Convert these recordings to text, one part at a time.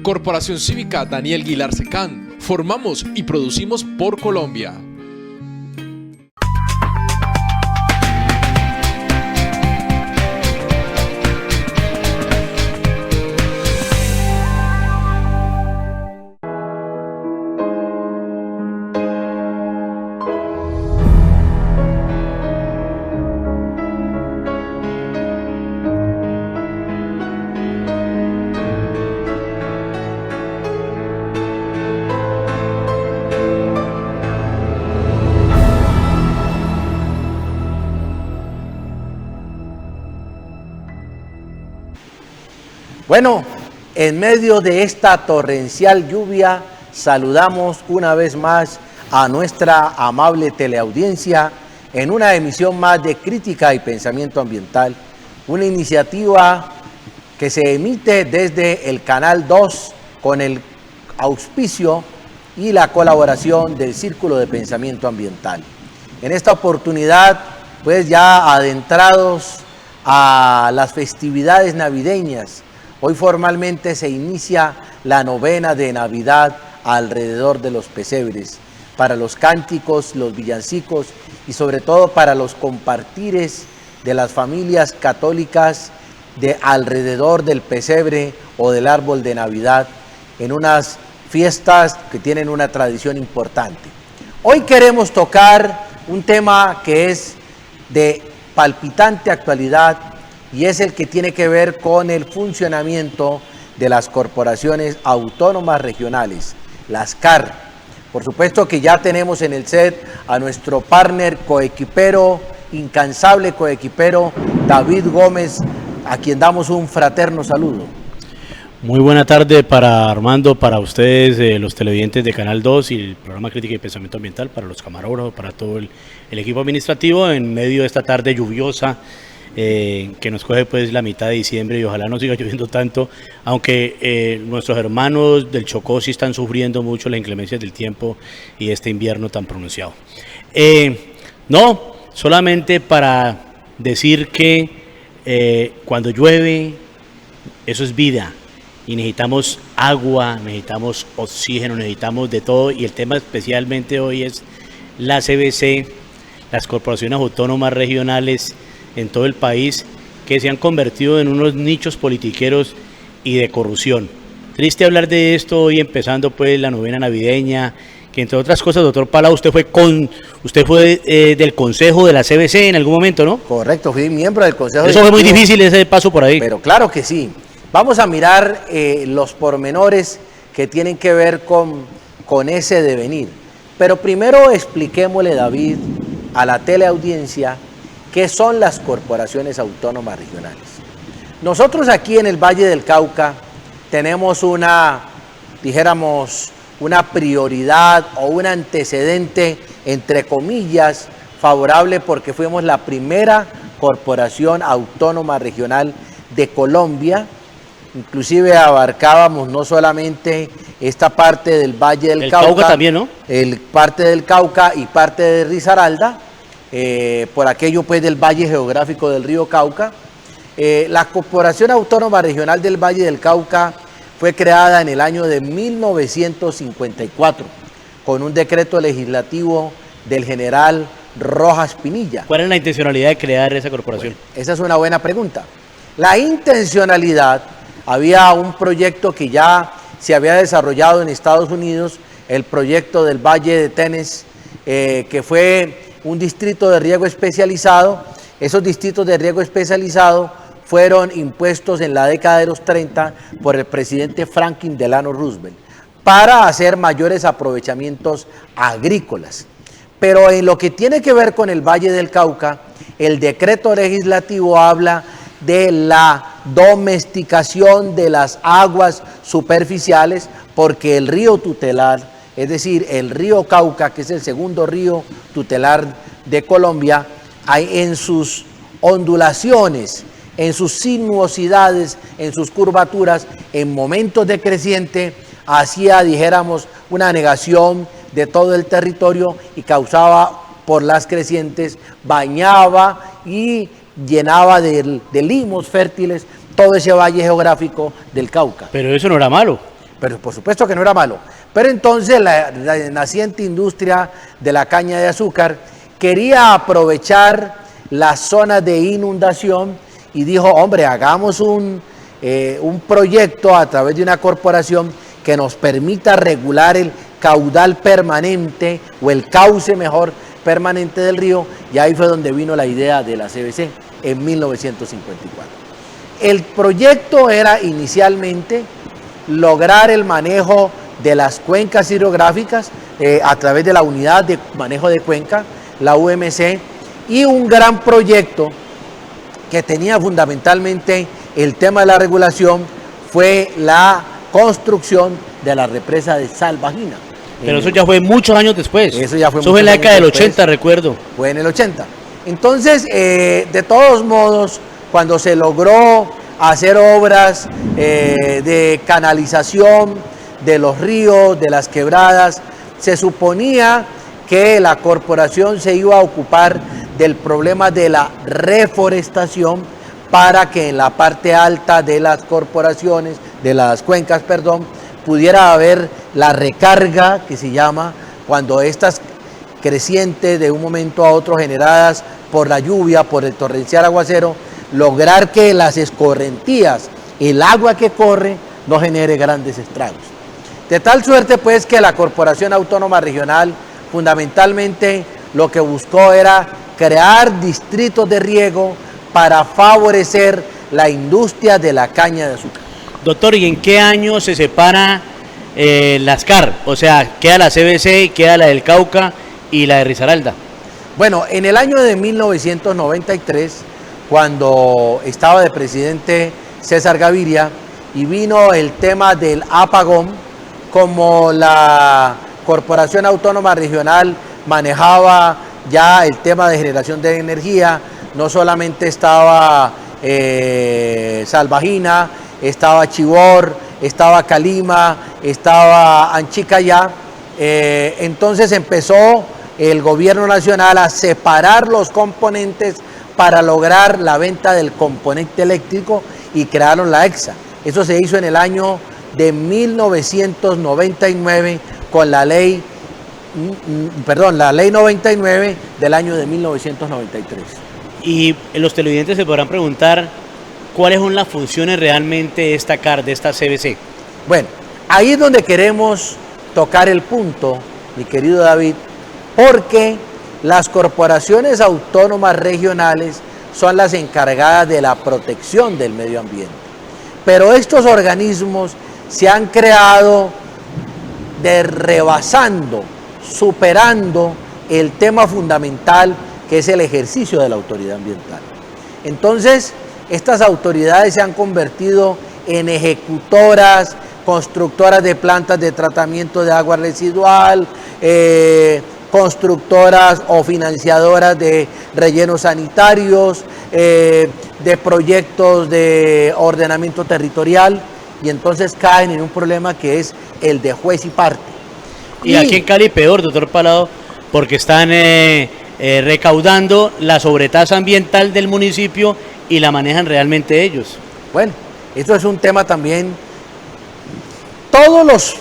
Corporación Cívica Daniel Guilar Secán. Formamos y producimos por Colombia. Bueno, en medio de esta torrencial lluvia, saludamos una vez más a nuestra amable teleaudiencia en una emisión más de Crítica y Pensamiento Ambiental, una iniciativa que se emite desde el Canal 2 con el auspicio y la colaboración del Círculo de Pensamiento Ambiental. En esta oportunidad, pues ya adentrados a las festividades navideñas, hoy formalmente se inicia la novena de Navidad alrededor de los pesebres, para los cánticos, los villancicos y sobre todo para los compartires de las familias católicas de alrededor del pesebre o del árbol de Navidad, en unas fiestas que tienen una tradición importante. Hoy queremos tocar un tema que es de palpitante actualidad, y es el que tiene que ver con el funcionamiento de las corporaciones autónomas regionales, las CAR. Por supuesto que ya tenemos en el set a nuestro partner coequipero, incansable coequipero, David Gómez, a quien damos un fraterno saludo. Muy buena tarde para Armando, para ustedes, los televidentes de Canal 2 y el programa Crítica y Pensamiento Ambiental, para los camarógrafos, para todo el equipo administrativo en medio de esta tarde lluviosa, que nos coge pues la mitad de diciembre y ojalá no siga lloviendo tanto, aunque nuestros hermanos del Chocó sí están sufriendo mucho las inclemencias del tiempo y este invierno tan pronunciado. No, solamente para decir que cuando llueve, eso es vida y necesitamos agua, necesitamos oxígeno, necesitamos de todo, y el tema especialmente hoy es la CBC, las corporaciones autónomas regionales en todo el país, que se han convertido en unos nichos politiqueros y de corrupción. Triste hablar de esto hoy, empezando pues la novena navideña, que entre otras cosas, doctor Palau, usted fue del consejo de la CBC en algún momento, ¿no? Correcto, fui miembro del consejo. Eso fue muy difícil ese paso por ahí. Pero claro que sí. Vamos a mirar los pormenores que tienen que ver con ese devenir. Pero primero expliquémosle, David, a la teleaudiencia, ¿qué son las corporaciones autónomas regionales? Nosotros aquí en el Valle del Cauca tenemos una prioridad o un antecedente, entre comillas, favorable, porque fuimos la primera corporación autónoma regional de Colombia. Inclusive abarcábamos no solamente esta parte del Valle del Cauca también, ¿no? Parte del Cauca y parte de Risaralda, por aquello pues del Valle Geográfico del Río Cauca. La Corporación Autónoma Regional del Valle del Cauca fue creada en el año de 1954 con un decreto legislativo del general Rojas Pinilla. ¿Cuál es la intencionalidad de crear esa corporación? Bueno, esa es una buena pregunta. La intencionalidad, había un proyecto que ya se había desarrollado en Estados Unidos, el proyecto del Valle de Tennessee, que fue un distrito de riego especializado. Esos distritos de riego especializado fueron impuestos en la década de los 30 por el presidente Franklin Delano Roosevelt para hacer mayores aprovechamientos agrícolas. Pero en lo que tiene que ver con el Valle del Cauca, el decreto legislativo habla de la domesticación de las aguas superficiales, porque el río tutelar, es decir, el río Cauca, que es el segundo río tutelar de Colombia, hay en sus ondulaciones, en sus sinuosidades, en sus curvaturas, en momentos de creciente, hacía, dijéramos, una negación de todo el territorio y causaba por las crecientes, bañaba y llenaba de limos fértiles todo ese valle geográfico del Cauca. Pero eso no era malo. pero por supuesto que no era malo. Pero entonces la naciente industria de la caña de azúcar quería aprovechar las zonas de inundación y dijo, hombre, hagamos un proyecto a través de una corporación que nos permita regular el caudal permanente o el cauce mejor permanente del río, y ahí fue donde vino la idea de la CBC en 1954. El proyecto era inicialmente lograr el manejo de las cuencas hidrográficas a través de la unidad de manejo de cuenca, la UMC, y un gran proyecto que tenía fundamentalmente el tema de la regulación fue la construcción de la represa de Salvajina. Pero eso ya fue muchos años después. Eso ya fue en la década del 80, recuerdo. Fue en el 80. Entonces, de todos modos, cuando se logró hacer obras de canalización de los ríos, de las quebradas, se suponía que la corporación se iba a ocupar del problema de la reforestación para que en la parte alta de las corporaciones, de las cuencas, perdón, pudiera haber la recarga, que se llama, cuando estas crecientes de un momento a otro generadas por la lluvia, por el torrencial aguacero, lograr que las escorrentías, el agua que corre, no genere grandes estragos. De tal suerte pues que la Corporación Autónoma Regional fundamentalmente lo que buscó era crear distritos de riego para favorecer la industria de la caña de azúcar. Doctor, ¿y en qué año se separa las CAR? O sea, queda la CBC, queda la del Cauca y la de Risaralda. Bueno, en el año de 1993, cuando estaba de presidente César Gaviria y vino el tema del apagón, como la Corporación Autónoma Regional manejaba ya el tema de generación de energía, no solamente estaba Salvajina, estaba Chivor, estaba Calima, estaba Anchicayá, entonces empezó el gobierno nacional a separar los componentes para lograr la venta del componente eléctrico y crearon la EXA. Eso se hizo en el año de 1999 con la ley 99 del año de 1993. Y los televidentes se podrán preguntar cuáles son las funciones realmente de esta CAR, de esta CBC. Bueno, ahí es donde queremos tocar el punto, mi querido David, porque las corporaciones autónomas regionales son las encargadas de la protección del medio ambiente. Pero estos organismos se han creado rebasando, superando el tema fundamental que es el ejercicio de la autoridad ambiental. Entonces, estas autoridades se han convertido en ejecutoras, constructoras de plantas de tratamiento de agua residual, constructoras o financiadoras de rellenos sanitarios, de proyectos de ordenamiento territorial, y entonces caen en un problema que es el de juez y parte. Y aquí en Cali peor, doctor Palado, porque están recaudando la sobretasa ambiental del municipio y la manejan realmente ellos. Bueno, esto es un tema también. Todos los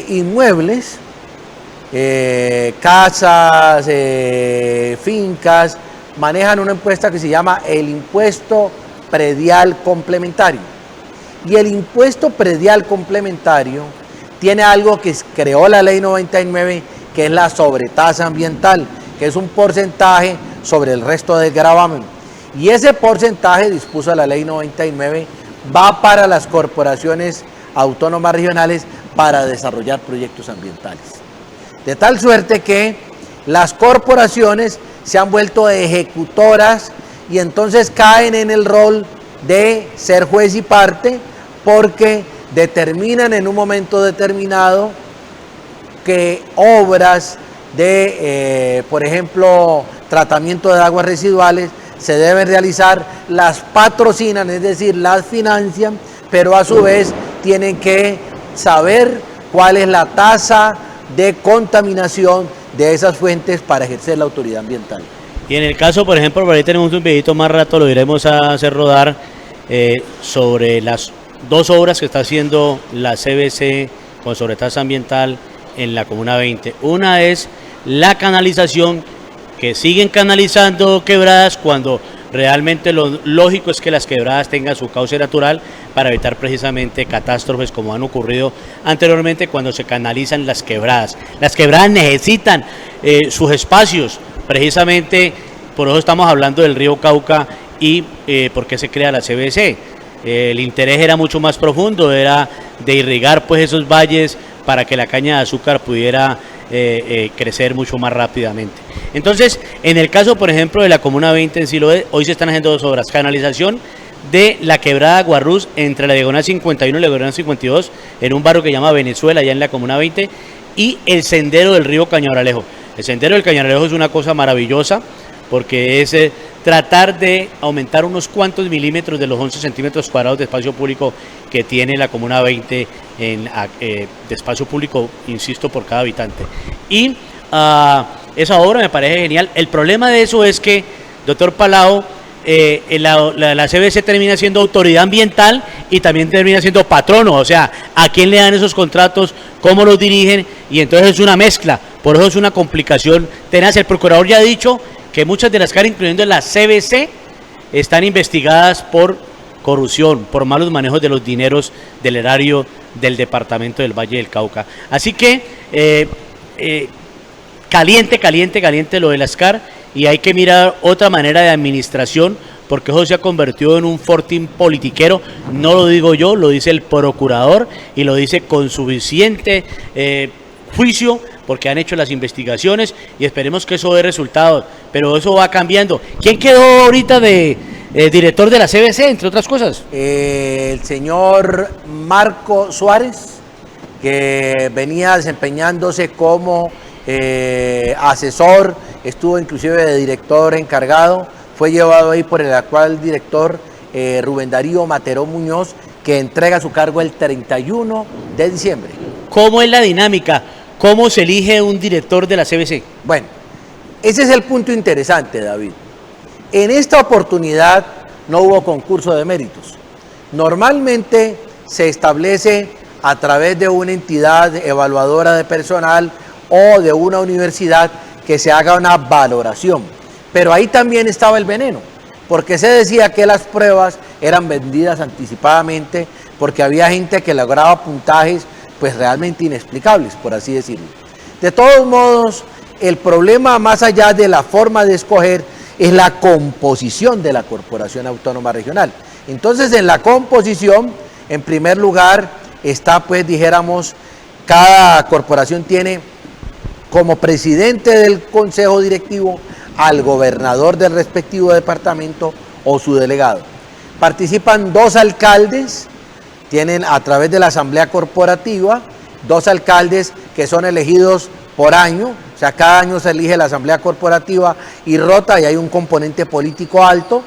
inmuebles, casas, fincas, manejan una impuesta que se llama el impuesto predial complementario. Y el impuesto predial complementario tiene algo que creó la ley 99, que es la sobretasa ambiental, que es un porcentaje sobre el resto del gravamen. Y ese porcentaje, dispuso la ley 99, va para las corporaciones autónomas regionales para desarrollar proyectos ambientales. De tal suerte que las corporaciones se han vuelto ejecutoras y entonces caen en el rol de ser juez y parte, porque determinan en un momento determinado que obras de, por ejemplo, tratamiento de aguas residuales se deben realizar, las patrocinan, es decir, las financian, pero a su vez tienen que saber cuál es la tasa de contaminación de esas fuentes para ejercer la autoridad ambiental. Y en el caso, por ejemplo, por ahí tenemos un videito más rato, lo iremos a hacer rodar sobre las dos obras que está haciendo la CBC con sobretasa ambiental en la Comuna 20. Una es la canalización, que siguen canalizando quebradas cuando realmente lo lógico es que las quebradas tengan su cauce natural para evitar precisamente catástrofes como han ocurrido anteriormente cuando se canalizan las quebradas. Las quebradas necesitan sus espacios, precisamente por eso estamos hablando del río Cauca y por qué se crea la CBC. El interés era mucho más profundo, era de irrigar pues esos valles para que la caña de azúcar pudiera crecer mucho más rápidamente. Entonces, en el caso, por ejemplo, de la Comuna 20 en Siloé, hoy se están haciendo dos obras: canalización de la quebrada Guarrús entre la diagonal 51 y la diagonal 52, en un barrio que se llama Venezuela, allá en la Comuna 20, y el sendero del río Cañabralejo. El sendero del Cañabralejo es una cosa maravillosa, porque es tratar de aumentar unos cuantos milímetros de los 11 centímetros cuadrados de espacio público que tiene la Comuna 20 de espacio público, insisto, por cada habitante. Y esa obra me parece genial. El problema de eso es que, doctor Palao, la CBC termina siendo autoridad ambiental y también termina siendo patrono, o sea, ¿a quién le dan esos contratos? ¿Cómo los dirigen? Y entonces es una mezcla, por eso es una complicación tenaz. El procurador ya ha dicho que muchas de las caras, incluyendo la CBC, están investigadas por corrupción, por malos manejos de los dineros del erario del departamento del Valle del Cauca. Así que caliente lo de las CAR, y hay que mirar otra manera de administración, porque eso se ha convertido en un fortín politiquero. No lo digo yo, lo dice el procurador y lo dice con suficiente juicio, porque han hecho las investigaciones y esperemos que eso dé resultados, pero eso va cambiando. ¿Quién quedó ahorita de director de la CBC, entre otras cosas? El señor Marco Suárez, que venía desempeñándose como asesor, estuvo inclusive de director encargado, fue llevado ahí por el actual director Rubén Darío Materó Muñoz, que entrega su cargo el 31 de diciembre. ¿Cómo es la dinámica? ¿Cómo se elige un director de la CBC? Bueno, ese es el punto interesante, David. En esta oportunidad no hubo concurso de méritos. Normalmente se establece a través de una entidad evaluadora de personal o de una universidad que se haga una valoración. Pero ahí también estaba el veneno, porque se decía que las pruebas eran vendidas anticipadamente, porque había gente que lograba puntajes pues realmente inexplicables, por así decirlo. De todos modos, el problema más allá de la forma de escoger es la composición de la Corporación Autónoma Regional. Entonces, en la composición, en primer lugar, está pues, dijéramos, cada corporación tiene como presidente del consejo directivo al gobernador del respectivo departamento o su delegado. Participan dos alcaldes, tienen a través de la asamblea corporativa, dos alcaldes que son elegidos por año, o sea, cada año se elige la asamblea corporativa y rota, y hay un componente político alto.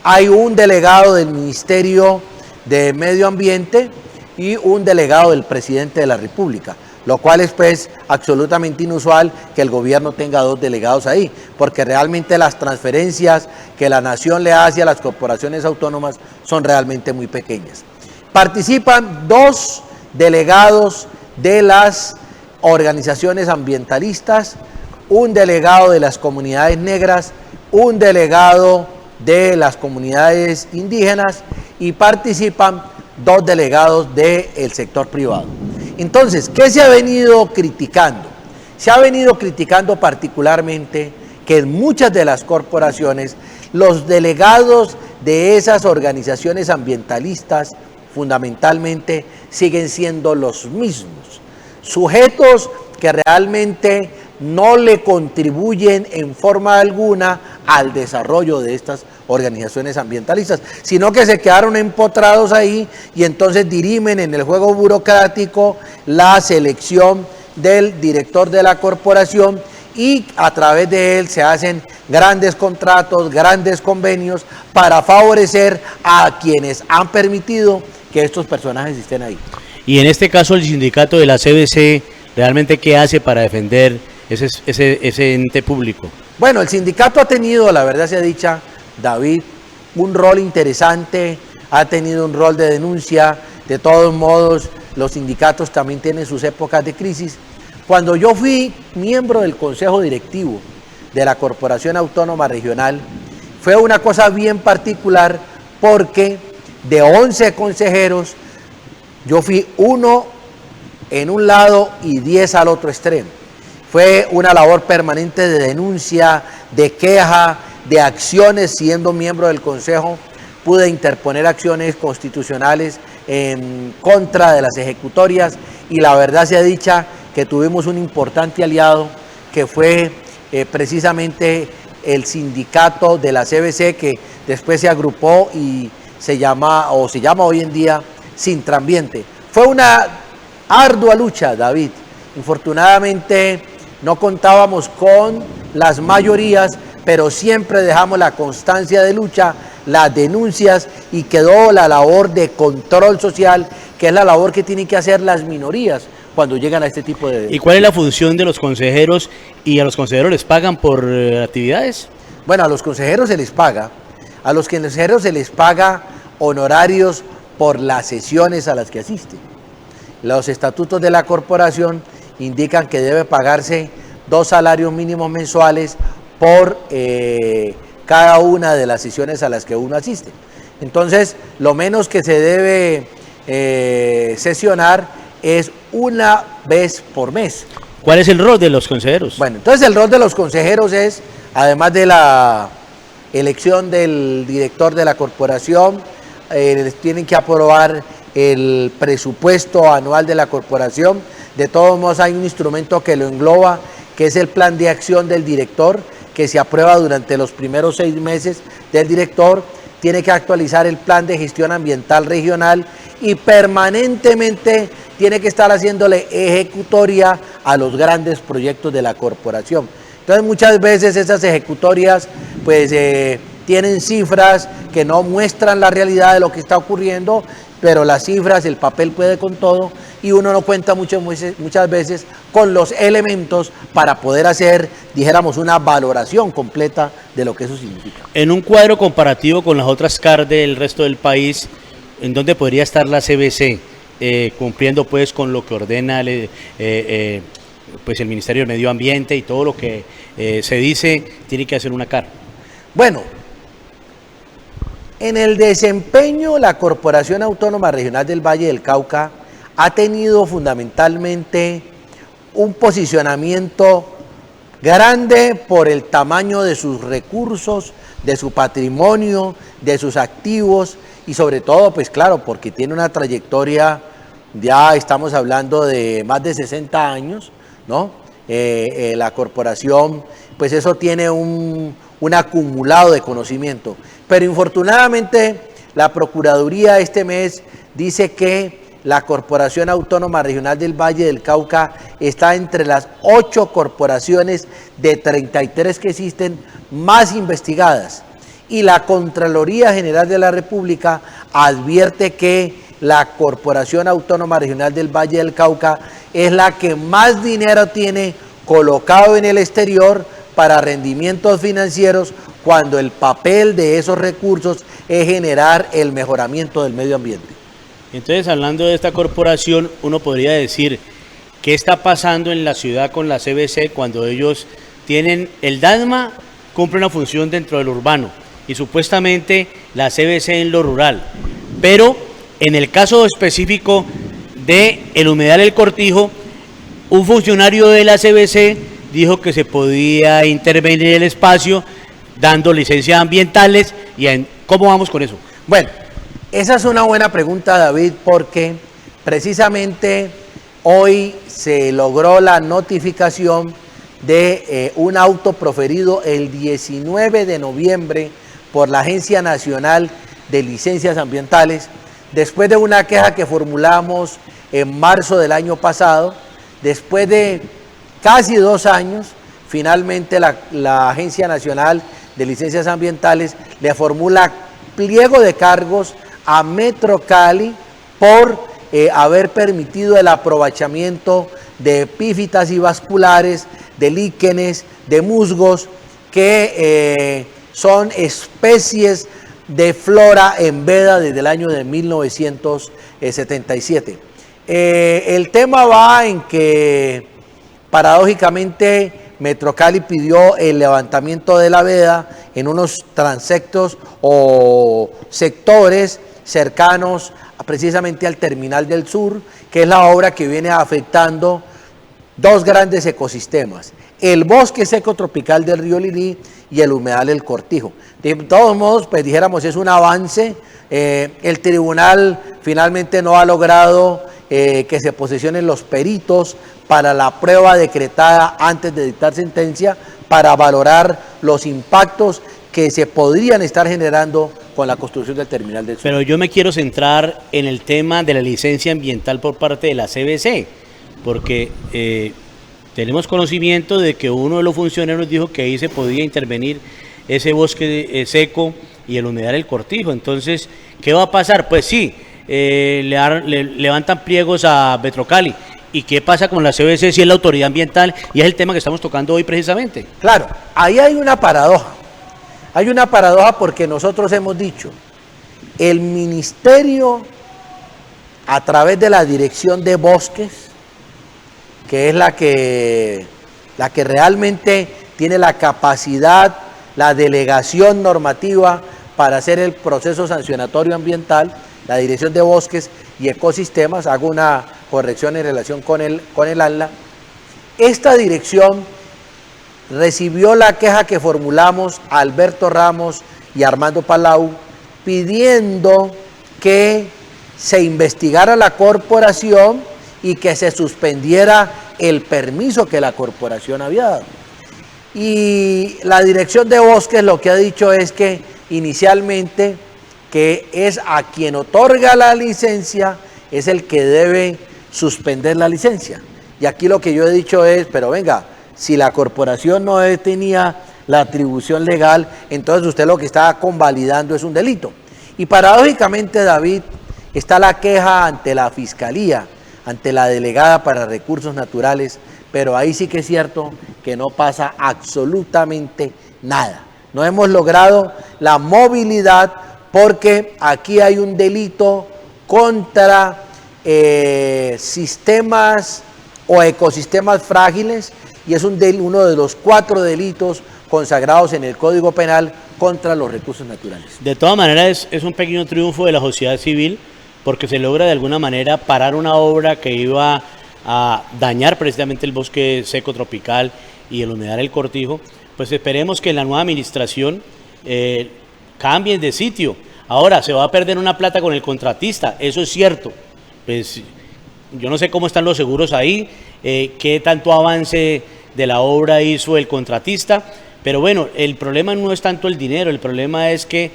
Hay un delegado del Ministerio de Medio Ambiente y un delegado del presidente de la República, lo cual es pues absolutamente inusual que el gobierno tenga dos delegados ahí, porque realmente las transferencias que la nación le hace a las corporaciones autónomas son realmente muy pequeñas. Participan dos delegados de las organizaciones ambientalistas, un delegado de las comunidades negras, un delegado de las comunidades indígenas, y participan dos delegados del sector privado. Entonces, ¿qué se ha venido criticando? Se ha venido criticando particularmente que en muchas de las corporaciones los delegados de esas organizaciones ambientalistas fundamentalmente siguen siendo los mismos, sujetos que realmente no le contribuyen en forma alguna al desarrollo de estas organizaciones ambientalistas, sino que se quedaron empotrados ahí y entonces dirimen en el juego burocrático la selección del director de la corporación, y a través de él se hacen grandes contratos, grandes convenios para favorecer a quienes han permitido que estos personajes estén ahí. Y en este caso el sindicato de la CBC, ¿realmente qué hace para defender ese ente público? Bueno, el sindicato ha tenido, la verdad sea dicha, David, un rol interesante, ha tenido un rol de denuncia, De todos modos, los sindicatos también tienen sus épocas de crisis. Cuando yo fui miembro del Consejo Directivo de la Corporación Autónoma Regional, fue una cosa bien particular porque de 11 consejeros, yo fui 1 en un lado y 10 al otro extremo. Fue una labor permanente de denuncia, de queja, de acciones. Siendo miembro del Consejo, pude interponer acciones constitucionales en contra de las ejecutorias, y la verdad sea dicha que tuvimos un importante aliado que fue precisamente el sindicato de la CBC, que después se agrupó y se llama hoy en día Sintrambiente. Fue una ardua lucha, David. Infortunadamente no contábamos con las mayorías, pero siempre dejamos la constancia de lucha, las denuncias, y quedó la labor de control social, que es la labor que tienen que hacer las minorías cuando llegan a este tipo de... ¿Y cuál es la función de los consejeros? ¿Y a los consejeros les pagan por actividades? Bueno, a los consejeros se les paga, a los consejeros se les paga honorarios por las sesiones a las que asisten. Los estatutos de la corporación indican que debe pagarse 2 salarios mínimos mensuales por cada una de las sesiones a las que uno asiste. Entonces, lo menos que se debe sesionar es una vez por mes. ¿Cuál es el rol de los consejeros? Bueno, entonces el rol de los consejeros es, además de la elección del director de la corporación, tienen que aprobar el presupuesto anual de la corporación. De todos modos, hay un instrumento que lo engloba, que es el plan de acción del director, que se aprueba durante los primeros 6 meses del director. Tiene que actualizar el plan de gestión ambiental regional y permanentemente tiene que estar haciéndole ejecutoria a los grandes proyectos de la corporación. Entonces, muchas veces esas ejecutorias pues tienen cifras que no muestran la realidad de lo que está ocurriendo, pero las cifras, el papel puede con todo, y uno no cuenta muchas veces con los elementos para poder hacer, dijéramos, una valoración completa de lo que eso significa. En un cuadro comparativo con las otras CAR del resto del país, ¿en dónde podría estar la CBC cumpliendo pues con lo que ordena pues el Ministerio del Medio Ambiente y todo lo que se dice tiene que hacer una CAR? Bueno, en el desempeño, la Corporación Autónoma Regional del Valle del Cauca ha tenido fundamentalmente un posicionamiento grande por el tamaño de sus recursos, de su patrimonio, de sus activos, y sobre todo, pues claro, porque tiene una trayectoria, ya estamos hablando de más de 60 años, ¿no? La corporación, pues eso tiene un acumulado de conocimiento. Pero infortunadamente, la Procuraduría este mes dice que la Corporación Autónoma Regional del Valle del Cauca está entre las 8 corporaciones de 33 que existen más investigadas. Y la Contraloría General de la República advierte que la Corporación Autónoma Regional del Valle del Cauca es la que más dinero tiene colocado en el exterior para rendimientos financieros, cuando el papel de esos recursos es generar el mejoramiento del medio ambiente. Entonces, hablando de esta corporación, uno podría decir, ¿qué está pasando en la ciudad con la CBC cuando ellos tienen el DASMA, cumple una función dentro del urbano, y supuestamente la CBC en lo rural? Pero en el caso específico de el humedal El Cortijo, un funcionario de la CBC dijo que se podía intervenir en el espacio dando licencias ambientales. ¿Cómo vamos con eso? Bueno, esa es una buena pregunta, David, porque precisamente hoy se logró la notificación de un auto proferido el 19 de noviembre por la Agencia Nacional de Licencias Ambientales, después de una queja que formulamos en marzo del año pasado. Después de casi 2 años, finalmente la Agencia Nacional de Licencias Ambientales le formula pliego de cargos a Metro Cali por haber permitido el aprovechamiento de epífitas y vasculares, de líquenes, de musgos, que son especies de flora en veda desde el año de 1977. El tema va en que, paradójicamente, Metrocali pidió el levantamiento de la veda en unos transectos o sectores cercanos precisamente al Terminal del Sur, que es la obra que viene afectando dos grandes ecosistemas: el bosque seco tropical del río Lilí y el humedal El Cortijo. De todos modos, pues dijéramos, es un avance. El tribunal finalmente no ha logrado que se posesionen los peritos para la prueba decretada antes de dictar sentencia, para valorar los impactos que se podrían estar generando con la construcción del Terminal del Sur. Pero yo me quiero centrar en el tema de la licencia ambiental por parte de la CBC, porque tenemos conocimiento de que uno de los funcionarios dijo que ahí se podía intervenir ese bosque seco y el humedal El Cortijo. Entonces, ¿qué va a pasar? Pues sí, levantan pliegos a Metrocali. ¿Y qué pasa con la CBC si es la autoridad ambiental? Y es el tema que estamos tocando hoy precisamente. Claro, ahí hay una paradoja. Hay una paradoja porque nosotros hemos dicho, el ministerio, a través de la Dirección de Bosques, que es la que realmente tiene la capacidad, la delegación normativa para hacer el proceso sancionatorio ambiental, la Dirección de Bosques y Ecosistemas, hago una corrección en relación con el ANLA. Esta dirección recibió la queja que formulamos Alberto Ramos y Armando Palau, pidiendo que se investigara la corporación y que se suspendiera el permiso que la corporación había dado. Y la Dirección de Bosques lo que ha dicho es que inicialmente, que es a quien otorga la licencia, es el que debe suspender la licencia. Y aquí lo que yo he dicho es, pero venga, si la corporación no tenía la atribución legal, entonces usted lo que está convalidando es un delito. Y paradójicamente, David, está la queja ante la Fiscalía, ante la delegada para recursos naturales, pero ahí sí que es cierto que no pasa absolutamente nada. No hemos logrado la movilidad porque aquí hay un delito contra sistemas o ecosistemas frágiles, y es uno de los 4 delitos consagrados en el Código Penal contra los recursos naturales. De todas maneras, es un pequeño triunfo de la sociedad civil, porque se logra de alguna manera parar una obra que iba a dañar precisamente el bosque seco tropical y el humedal El Cortijo. Pues esperemos que en la nueva administración cambien de sitio. Ahora, se va a perder una plata con el contratista, eso es cierto. Pues yo no sé cómo están los seguros ahí, qué tanto avance de la obra hizo el contratista, pero bueno, el problema no es tanto el dinero, el problema es que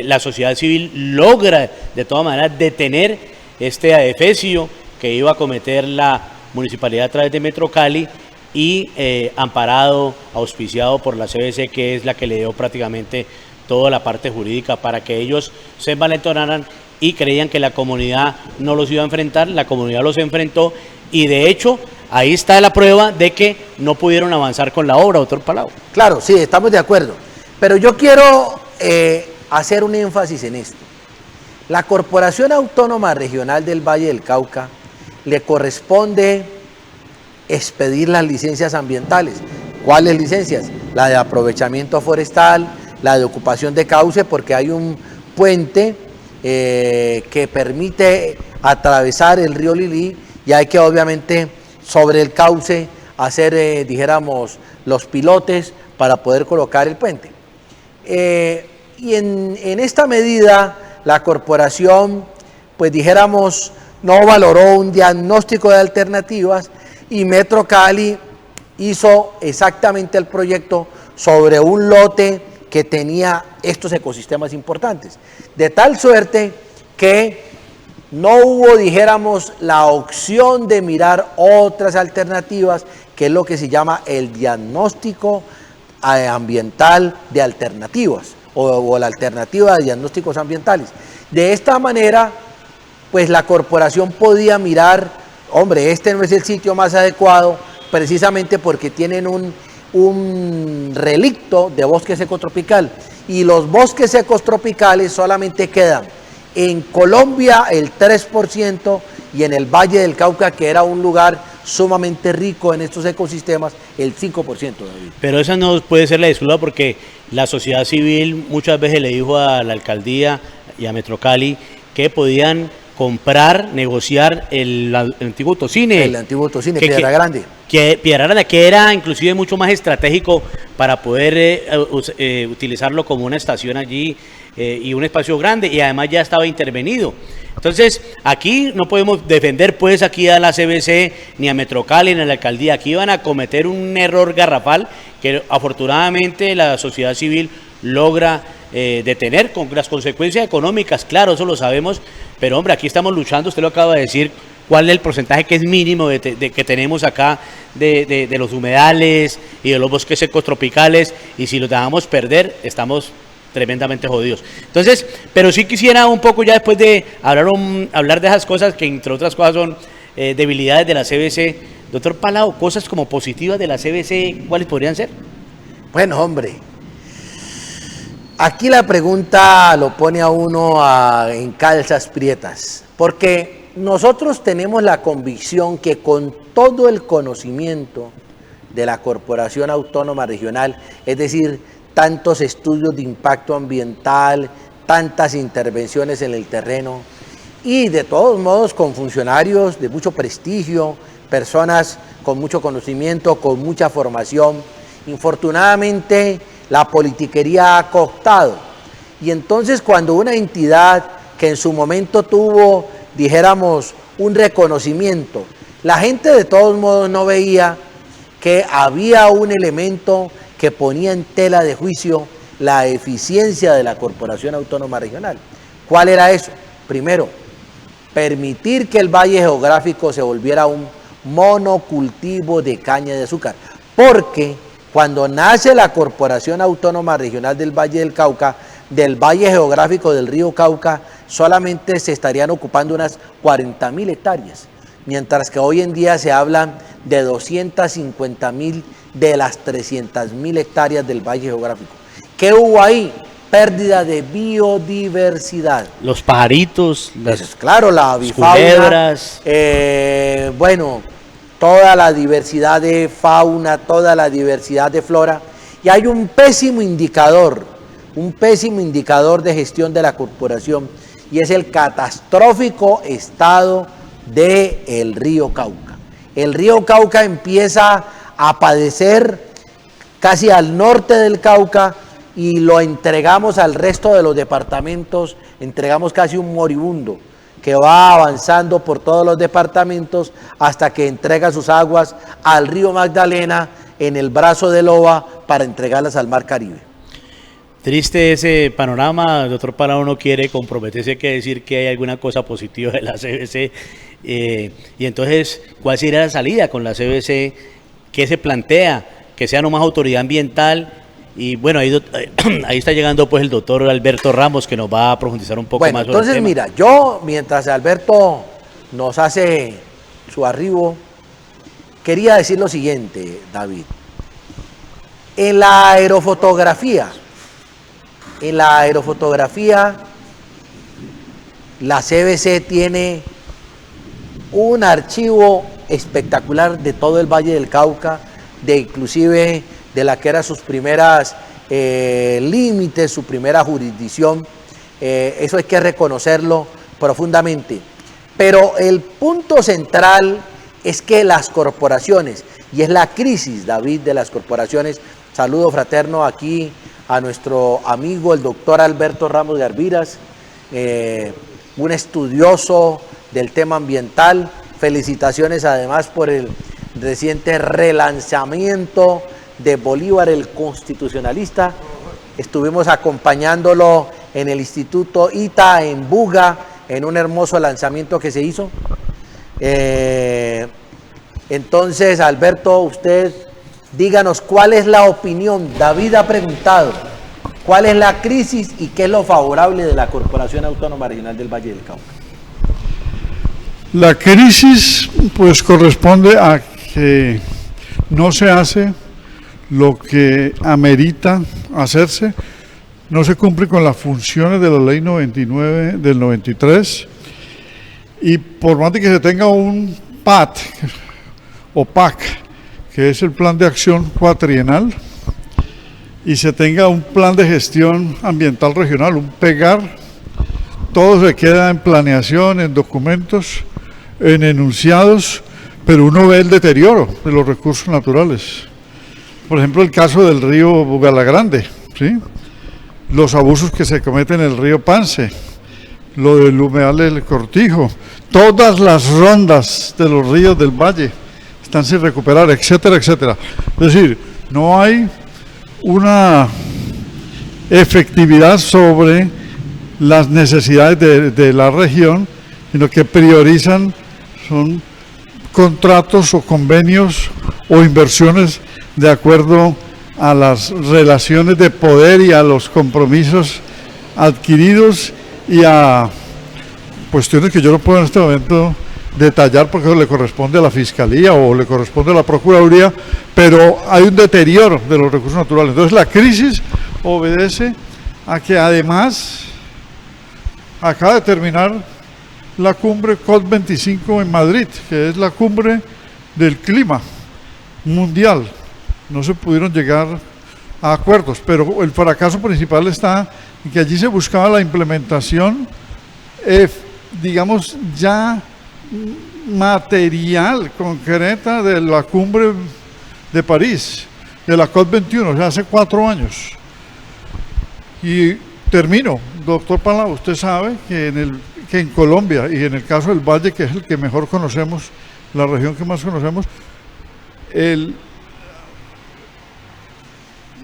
la sociedad civil logra de todas maneras detener este adefesio que iba a cometer la municipalidad a través de Metrocali y amparado, auspiciado por la CBC, que es la que le dio prácticamente toda la parte jurídica para que ellos se envalentonaran y creían que la comunidad no los iba a enfrentar. La comunidad los enfrentó y de hecho ahí está la prueba de que no pudieron avanzar con la obra, doctor Palau. Claro, sí, estamos de acuerdo, pero yo quiero hacer un énfasis en esto. La Corporación Autónoma Regional del Valle del Cauca le corresponde expedir las licencias ambientales. ¿Cuáles licencias? La de aprovechamiento forestal, la de ocupación de cauce, porque hay un puente que permite atravesar el río Lilí y hay que obviamente sobre el cauce hacer, dijéramos, los pilotes para poder colocar el puente. Y en esta medida la corporación, pues dijéramos, no valoró un diagnóstico de alternativas y Metrocali hizo exactamente el proyecto sobre un lote que tenía estos ecosistemas importantes. De tal suerte que no hubo, dijéramos, la opción de mirar otras alternativas, que es lo que se llama el diagnóstico ambiental de alternativas o la alternativa de diagnósticos ambientales. De esta manera, pues la corporación podía mirar, hombre, este no es el sitio más adecuado, precisamente porque tienen un relicto de bosque seco tropical y los bosques secos tropicales solamente quedan en Colombia el 3% y en el Valle del Cauca, que era un lugar sumamente rico en estos ecosistemas, el 5%, David. Pero esa no puede ser la disculpa, porque la sociedad civil muchas veces le dijo a la alcaldía y a Metrocali que podían comprar, negociar el antiguo Tocine. El antiguo Tocine, Piedra Grande. Piedra Grande, que era inclusive mucho más estratégico para poder utilizarlo como una estación allí y un espacio grande, y además ya estaba intervenido. Entonces, aquí no podemos defender pues aquí a la CBC, ni a Metrocali, ni a la alcaldía. Aquí van a cometer un error garrafal que afortunadamente la sociedad civil logra detener con las consecuencias económicas, claro, eso lo sabemos, pero hombre, aquí estamos luchando, usted lo acaba de decir, cuál es el porcentaje que es mínimo que tenemos acá de los humedales y de los bosques secos tropicales, y si los dejamos perder, estamos tremendamente jodidos. Entonces, pero sí quisiera un poco ya después de hablar de esas cosas que entre otras cosas son debilidades de la CBC, doctor Palau, cosas como positivas de la CBC, ¿cuáles podrían ser? Bueno, hombre, aquí la pregunta lo pone a uno en calzas prietas, porque nosotros tenemos la convicción que con todo el conocimiento de la Corporación Autónoma Regional, es decir, tantos estudios de impacto ambiental, tantas intervenciones en el terreno, y de todos modos con funcionarios de mucho prestigio, personas con mucho conocimiento, con mucha formación. Infortunadamente, la politiquería ha cooptado, y entonces cuando una entidad que en su momento tuvo, dijéramos, un reconocimiento, la gente de todos modos no veía que había un elemento que ponía en tela de juicio la eficiencia de la Corporación Autónoma Regional. ¿Cuál era eso? Primero, permitir que el Valle Geográfico se volviera un monocultivo de caña de azúcar, porque cuando nace la Corporación Autónoma Regional del Valle del Cauca, del Valle Geográfico del Río Cauca, solamente se estarían ocupando unas 40.000 hectáreas, mientras que hoy en día se habla de 250.000 de las 300.000 hectáreas del Valle Geográfico. ¿Qué hubo ahí? Pérdida de biodiversidad. Los pajaritos, claro, la avifauna, bueno, toda la diversidad de fauna, toda la diversidad de flora, y hay un pésimo indicador de gestión de la corporación, y es el catastrófico estado del río Cauca. El río Cauca empieza a padecer casi al norte del Cauca y lo entregamos al resto de los departamentos, entregamos casi un moribundo que va avanzando por todos los departamentos hasta que entrega sus aguas al río Magdalena en el brazo de Loba para entregarlas al Mar Caribe. Triste ese panorama, doctor Palau no quiere comprometerse, hay que decir que hay alguna cosa positiva de la CBC, y entonces, ¿cuál sería la salida con la CBC? ¿Qué se plantea? Que sea nomás autoridad ambiental, y bueno, ahí está llegando pues el doctor Alberto Ramos, que nos va a profundizar un poco más sobre entonces, el tema. mira, yo, mientras Alberto nos hace su arribo, quería decir lo siguiente, David. En la aerofotografía, la CBC tiene un archivo espectacular de todo el Valle del Cauca, de inclusive de la que era sus primeras límites, su primera jurisdicción. Eso hay que reconocerlo profundamente. Pero el punto central es que las corporaciones, y es la crisis, David, de las corporaciones. Saludo fraterno aquí a nuestro amigo el doctor Alberto Ramos Garviras, un estudioso del tema ambiental. Felicitaciones además por el reciente relanzamiento de Bolívar el Constitucionalista. Estuvimos acompañándolo en el Instituto ITA en Buga, en un hermoso lanzamiento que se hizo. Entonces, Alberto, usted díganos cuál es la opinión. David ha preguntado cuál es la crisis y qué es lo favorable de la Corporación Autónoma Regional del Valle del Cauca. La crisis pues corresponde a que no se hace lo que amerita hacerse. no se cumple con las funciones de la ley 99 del 93, y por más de que se tenga un PAT o PAC, que es el plan de acción cuatrienal, y se tenga un plan de gestión ambiental regional, un PEGAR, todo se queda en planeación, en documentos, en enunciados, pero uno ve el deterioro de los recursos naturales. Por ejemplo, el caso del río Bugalagrande, ¿sí? Los abusos que se cometen en el río Pance, lo del humedal del Cortijo, todas las rondas de los ríos del valle están sin recuperar, etcétera, etcétera. Es decir, no hay una efectividad sobre las necesidades de la región, sino que priorizan son contratos o convenios o inversiones de acuerdo a las relaciones de poder y a los compromisos adquiridos y a cuestiones que yo no puedo en este momento detallar porque eso le corresponde a la Fiscalía o le corresponde a la Procuraduría, pero hay un deterioro de los recursos naturales. Entonces la crisis obedece a que además acaba de terminar la cumbre COP25 en Madrid, que es la cumbre del clima mundial. No se pudieron llegar a acuerdos, pero el fracaso principal está en que allí se buscaba la implementación, digamos, ya material, concreta de la cumbre de París, de la COP21, o sea, hace 4 años. Y termino, doctor Palau, usted sabe que en Colombia y en el caso del Valle, que es el que mejor conocemos, la región que más conocemos,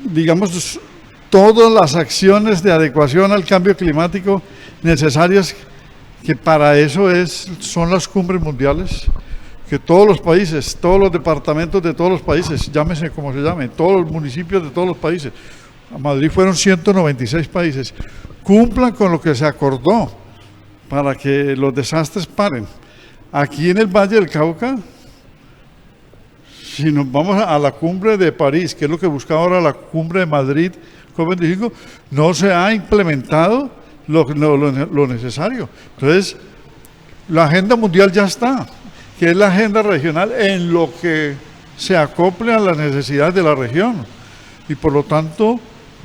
digamos, todas las acciones de adecuación al cambio climático necesarias, que para eso son las cumbres mundiales, que todos los países, todos los departamentos de todos los países, llámese como se llame, todos los municipios de todos los países, a Madrid fueron 196 países, cumplan con lo que se acordó para que los desastres paren. Aquí en el Valle del Cauca, si nos vamos a la cumbre de París, que es lo que busca ahora la cumbre de Madrid, COP25, no se ha implementado lo necesario. Entonces, la agenda mundial ya está, que es la agenda regional en lo que se acople a las necesidades de la región. Y por lo tanto,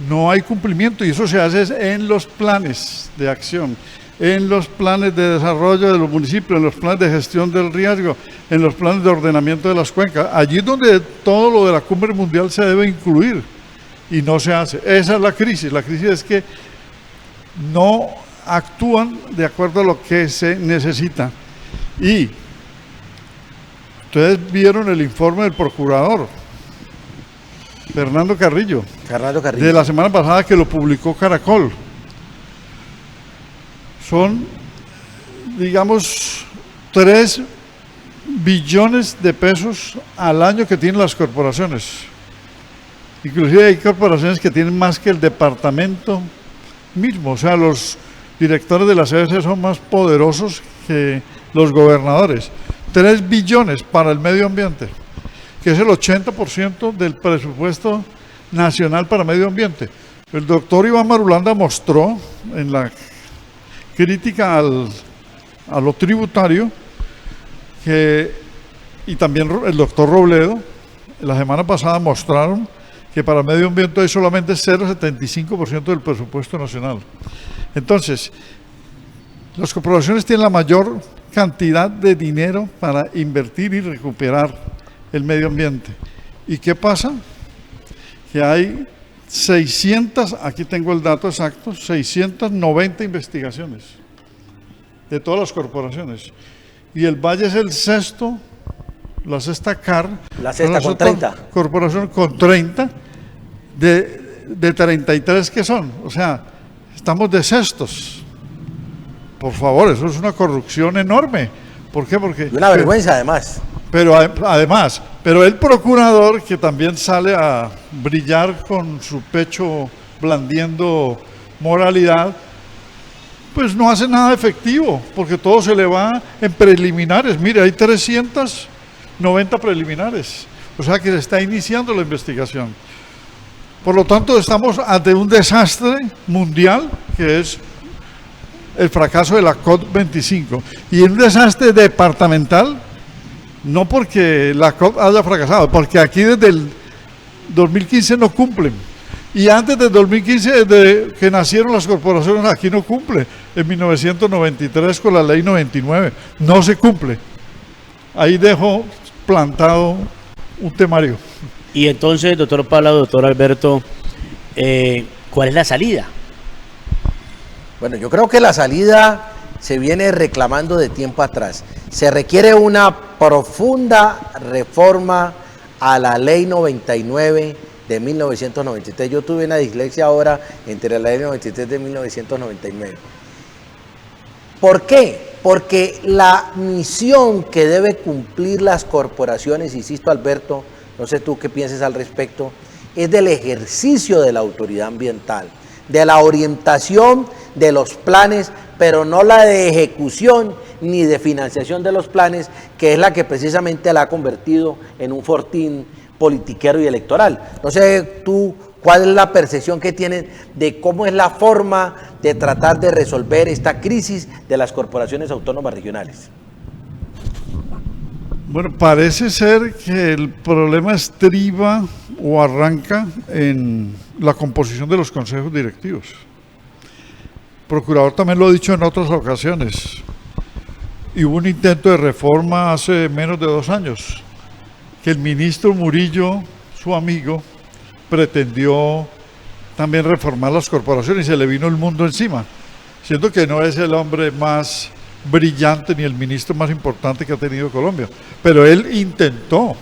no hay cumplimiento, y eso se hace en los planes de acción, en los planes de desarrollo de los municipios, en los planes de gestión del riesgo, en los planes de ordenamiento de las cuencas. Allí es donde todo lo de la cumbre mundial se debe incluir, y no se hace. Esa es la crisis. La crisis es que no actúan de acuerdo a lo que se necesita. Y ustedes vieron el informe del procurador Fernando Carrillo, de la semana pasada, que lo publicó Caracol. Son, digamos, 3 billones de pesos al año que tienen las corporaciones. Inclusive hay corporaciones que tienen más que el departamento mismo, o sea, los directores de la CBC son más poderosos que los gobernadores. 3 billones para el medio ambiente, que es el 80% del presupuesto nacional para medio ambiente. El doctor Iván Marulanda mostró en la crítica a lo tributario, y también el doctor Robledo, la semana pasada mostraron que para medio ambiente hay solamente 0,75% del presupuesto nacional. Entonces, las corporaciones tienen la mayor cantidad de dinero para invertir y recuperar el medio ambiente. ¿Y qué pasa? Que hay 600, aquí tengo el dato exacto, 690 investigaciones de todas las corporaciones. Y el Valle es el sexto, la sexta CAR. La sexta con 30. Corporación con 30, de 33 que son. O sea, estamos de sextos. Por favor, eso es una corrupción enorme. ¿Por qué? Porque... Y una vergüenza además. Pero el procurador, que también sale a brillar con su pecho blandiendo moralidad, pues no hace nada efectivo, porque todo se le va en preliminares. Mire, hay 390 preliminares, o sea que se está iniciando la investigación. Por lo tanto, estamos ante un desastre mundial, que es el fracaso de la COP25, y un desastre departamental, no porque la COP haya fracasado, porque aquí desde el 2015 no cumplen. Y antes del 2015, desde que nacieron las corporaciones, aquí no cumple. En 1993 con la ley 99, no se cumple. Ahí dejo plantado un temario. Y entonces, doctor Pablo, doctor Alberto, ¿cuál es la salida? Bueno, yo creo que la salida se viene reclamando de tiempo atrás. Se requiere una profunda reforma a la ley 99 de 1993. Yo tuve una dislexia ahora entre la ley 93 de 1999. ¿Por qué? Porque la misión que debe cumplir las corporaciones, insisto, Alberto, no sé tú qué pienses al respecto, es del ejercicio de la autoridad ambiental, de la orientación de los planes, pero no la de ejecución ni de financiación de los planes, que es la que precisamente la ha convertido en un fortín politiquero y electoral. No sé tú cuál es la percepción que tienen de cómo es la forma de tratar de resolver esta crisis de las corporaciones autónomas regionales. Bueno, parece ser que el problema estriba o arranca en la composición de los consejos directivos. El procurador también lo ha dicho en otras ocasiones. Y hubo un intento de reforma hace menos de 2 años, que el ministro Murillo, su amigo, pretendió también reformar las corporaciones y se le vino el mundo encima, siendo que no es el hombre más brillante ni el ministro más importante que ha tenido Colombia, pero él intentó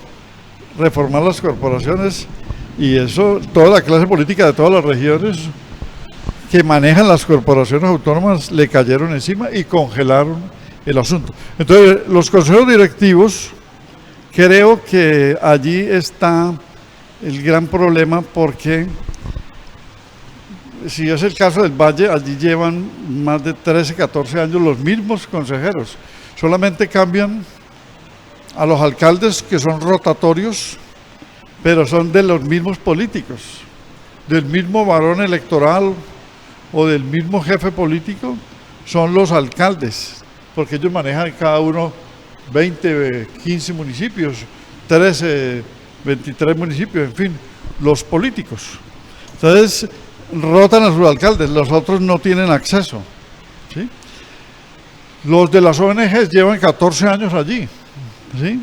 reformar las corporaciones y eso, toda la clase política de todas las regiones que manejan las corporaciones autónomas le cayeron encima y congelaron el asunto. Entonces, los consejos directivos, creo que allí está el gran problema, porque si es el caso del Valle, allí llevan más de 13, 14 años los mismos consejeros. Solamente cambian a los alcaldes, que son rotatorios, pero son de los mismos políticos, del mismo varón electoral o del mismo jefe político, son los alcaldes, porque ellos manejan cada uno 20, 15 municipios, 13, 23 municipios, en fin, los políticos. Entonces, rotan a sus alcaldes, los otros no tienen acceso, ¿sí? Los de las ONGs llevan 14 años allí, ¿sí?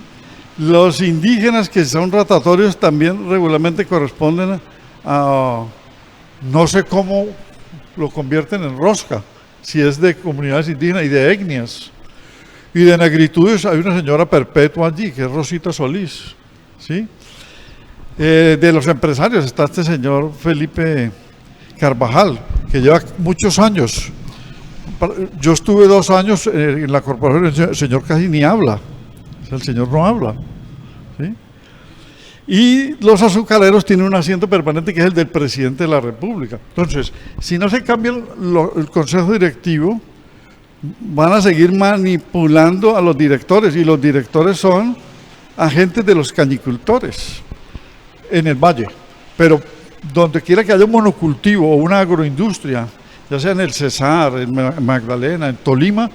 Los indígenas, que son rotatorios, también regularmente corresponden a, no sé cómo lo convierten en rosca, si es de comunidades indígenas y de etnias. Y de negritudes hay una señora perpetua allí, que es Rosita Solís, ¿sí? De los empresarios está este señor Felipe Carvajal, que lleva muchos años. Yo estuve 2 años en la corporación, el señor casi ni habla, o sea, el señor no habla, ¿sí? Y los azucareros tienen un asiento permanente, que es el del presidente de la República. Entonces, si no se cambia el consejo directivo, van a seguir manipulando a los directores, y los directores son agentes de los cañicultores en el Valle. Pero donde quiera que haya un monocultivo o una agroindustria, ya sea en el Cesar, en Magdalena, en Tolima,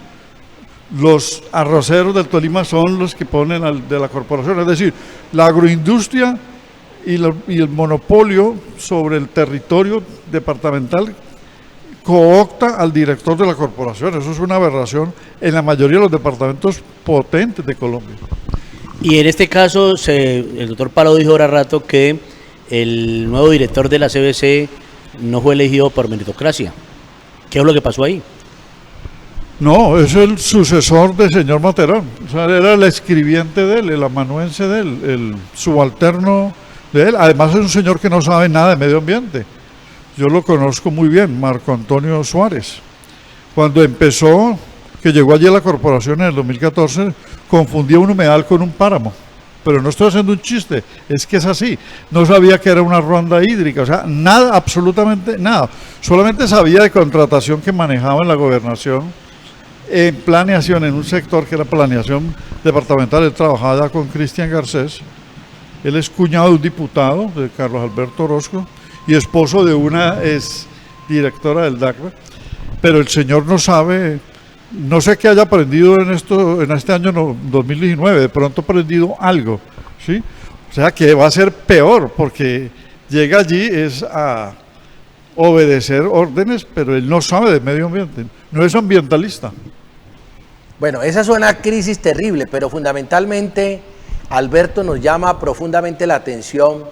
los arroceros del Tolima son los que ponen de la corporación. Es decir, la agroindustria y el monopolio sobre el territorio departamental coopta al director de la corporación. Eso es una aberración en la mayoría de los departamentos potentes de Colombia. Y en este caso, el doctor Palo dijo ahora rato que el nuevo director de la CBC no fue elegido por meritocracia. ¿Qué es lo que pasó ahí? No, es el sucesor del señor Materón. O sea, era el escribiente de él, el amanuense de él, el subalterno de él. Además es un señor que no sabe nada de medio ambiente. Yo lo conozco muy bien, Marco Antonio Suárez. Cuando empezó, que llegó allí a la corporación en el 2014, confundía un humedal con un páramo. Pero no estoy haciendo un chiste, es que es así. No sabía que era una ronda hídrica, o sea, nada, absolutamente nada. Solamente sabía de contratación que manejaba en la gobernación, en planeación, en un sector que era planeación departamental. Él trabajaba ya con Cristian Garcés. Él es cuñado de un diputado, de Carlos Alberto Orozco, y esposo de una ex directora del DACRA, pero el señor no sabe, no sé qué haya aprendido en este año 2019, de pronto ha aprendido algo, ¿sí? O sea que va a ser peor, porque llega allí es a obedecer órdenes, pero él no sabe de medio ambiente, no es ambientalista. Bueno, esa es una crisis terrible, pero fundamentalmente Alberto nos llama profundamente la atención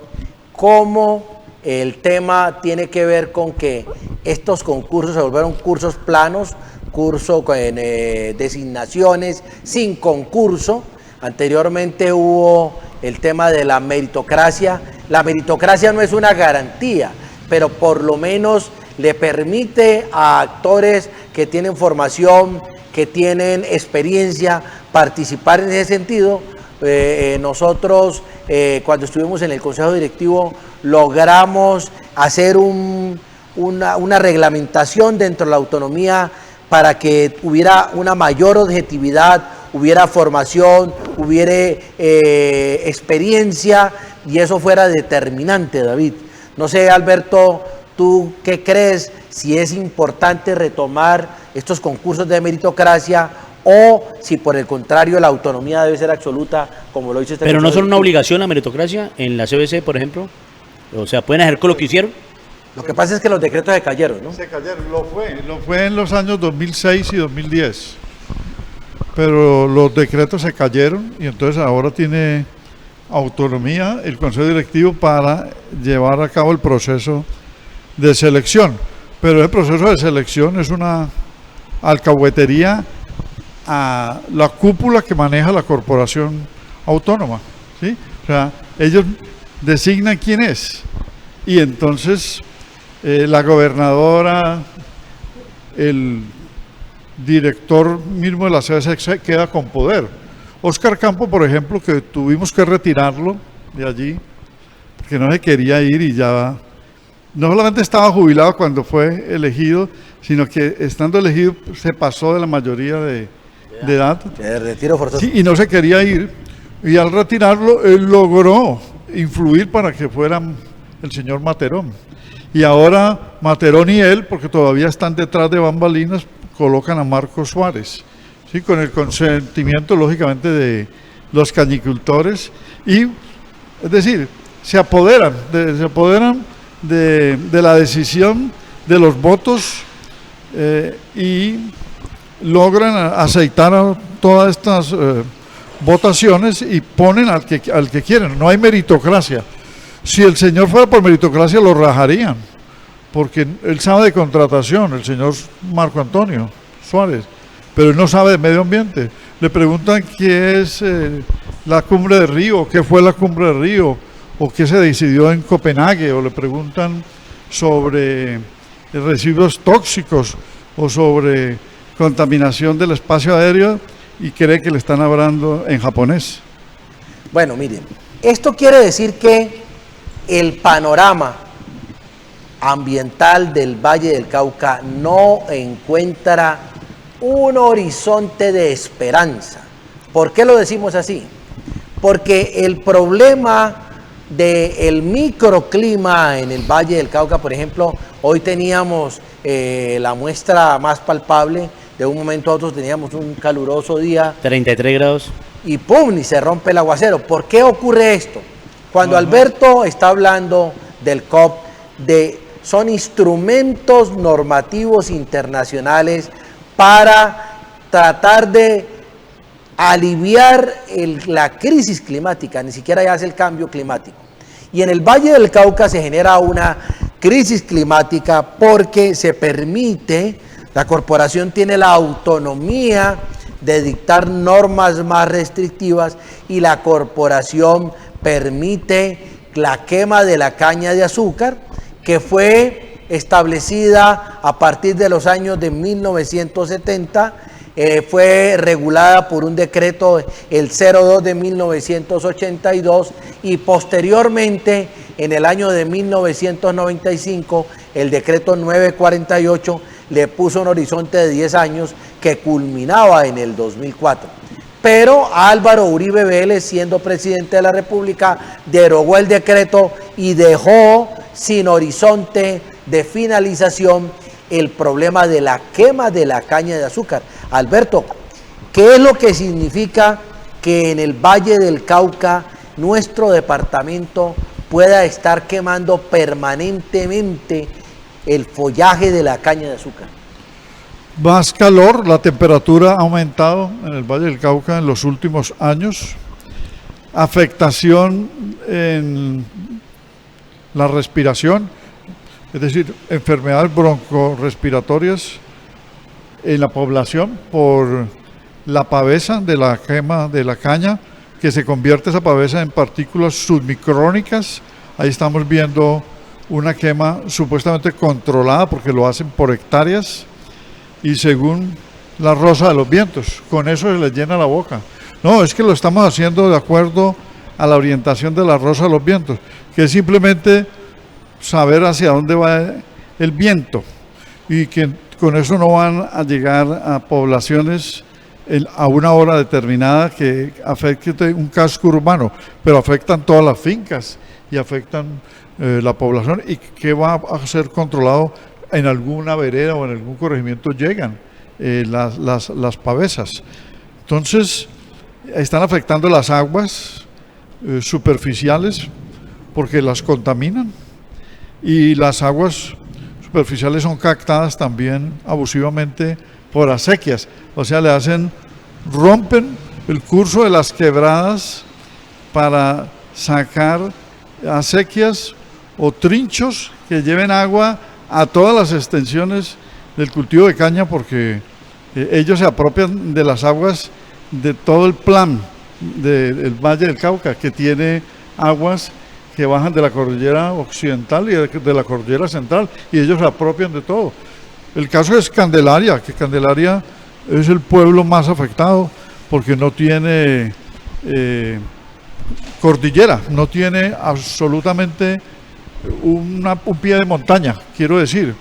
cómo el tema tiene que ver con que estos concursos se volvieron cursos planos, cursos con designaciones sin concurso. Anteriormente hubo el tema de la meritocracia. La meritocracia no es una garantía, pero por lo menos le permite a actores que tienen formación, que tienen experiencia, participar en ese sentido. Nosotros cuando estuvimos en el Consejo Directivo logramos hacer una reglamentación dentro de la autonomía para que hubiera una mayor objetividad, hubiera formación, hubiera experiencia y eso fuera determinante, David. No sé, Alberto, ¿tú qué crees? Si es importante retomar estos concursos de meritocracia o si por el contrario la autonomía debe ser absoluta, como lo dice este. Pero no son una obligación la meritocracia en la CBC, por ejemplo. O sea, ¿pueden hacer con lo que hicieron? Lo que pasa es que los decretos se cayeron, ¿no? Se cayeron, lo fue en los años 2006 y 2010. Pero los decretos se cayeron y entonces ahora tiene autonomía el Consejo Directivo para llevar a cabo el proceso de selección. Pero el proceso de selección es una alcahuetería a la cúpula que maneja la corporación autónoma, ¿sí? O sea, ellos designan quién es y entonces la gobernadora, el director mismo de la CBC queda con poder. Óscar Campo, por ejemplo, que tuvimos que retirarlo de allí porque no se quería ir y ya no solamente estaba jubilado cuando fue elegido, sino que estando elegido se pasó de la mayoría de edad. De retiro forzoso. Sí, y no se quería ir. Y al retirarlo, él logró influir para que fuera el señor Materón. Y ahora Materón y él, porque todavía están detrás de bambalinas, colocan a Marcos Suárez, ¿sí? Con el consentimiento, lógicamente, de los cañicultores. Y, es decir, se apoderan de la decisión, de los votos y logran aceitar a todas estas votaciones y ponen al que quieren. No hay meritocracia. Si el señor fuera por meritocracia lo rajarían, porque él sabe de contratación, el señor Marco Antonio Suárez, pero él no sabe de medio ambiente. Le preguntan qué es la cumbre de Río, qué fue la cumbre de Río, o qué se decidió en Copenhague, o le preguntan sobre residuos tóxicos o sobre contaminación del espacio aéreo y cree que le están hablando en japonés. Bueno, miren, esto quiere decir que el panorama ambiental del Valle del Cauca no encuentra un horizonte de esperanza. ¿Por qué lo decimos así? Porque el problema del microclima en el Valle del Cauca, por ejemplo, hoy teníamos la muestra más palpable. De un momento a otro teníamos un caluroso día. 33 grados. Y ¡pum! Y se rompe el aguacero. ¿Por qué ocurre esto? Cuando Alberto está hablando del COP, son instrumentos normativos internacionales para tratar de aliviar la crisis climática, ni siquiera ya es el cambio climático. Y en el Valle del Cauca se genera una crisis climática porque se permite, la corporación tiene la autonomía de dictar normas más restrictivas y la corporación permite la quema de la caña de azúcar que fue establecida a partir de los años de 1970, fue regulada por un decreto el 02 de 1982 y posteriormente en el año de 1995 el decreto 948 le puso un horizonte de 10 años que culminaba en el 2004. Pero Álvaro Uribe Vélez, siendo presidente de la República, derogó el decreto y dejó sin horizonte de finalización el problema de la quema de la caña de azúcar. Alberto, ¿qué es lo que significa que en el Valle del Cauca nuestro departamento pueda estar quemando permanentemente el follaje de la caña de azúcar? Más calor, la temperatura ha aumentado en el Valle del Cauca en los últimos años, afectación en la respiración, es decir, enfermedades broncorespiratorias en la población por la pavesa de la quema de la caña, que se convierte esa pavesa en partículas submicrónicas. Ahí estamos viendo una quema supuestamente controlada porque lo hacen por hectáreas y según la rosa de los vientos, con eso se les llena la boca. No, es que lo estamos haciendo de acuerdo a la orientación de la rosa de los vientos, que es simplemente saber hacia dónde va el viento y que con eso no van a llegar a poblaciones a una hora determinada que afecte un casco urbano, pero afectan todas las fincas y afectan la población, y que va a ser controlado en alguna vereda o en algún corregimiento llegan las pavesas. Entonces están afectando las aguas superficiales porque las contaminan, y las aguas superficiales son captadas también abusivamente por acequias, o sea, rompen el curso de las quebradas para sacar acequias o trinchos que lleven agua a todas las extensiones del cultivo de caña, porque ellos se apropian de las aguas de todo el plan del Valle del Cauca, que tiene aguas que bajan de la cordillera occidental y de la cordillera central, y ellos se apropian de todo. El caso es Candelaria, que Candelaria es el pueblo más afectado porque no tiene cordillera, no tiene absolutamente un pie de montaña, quiero decir.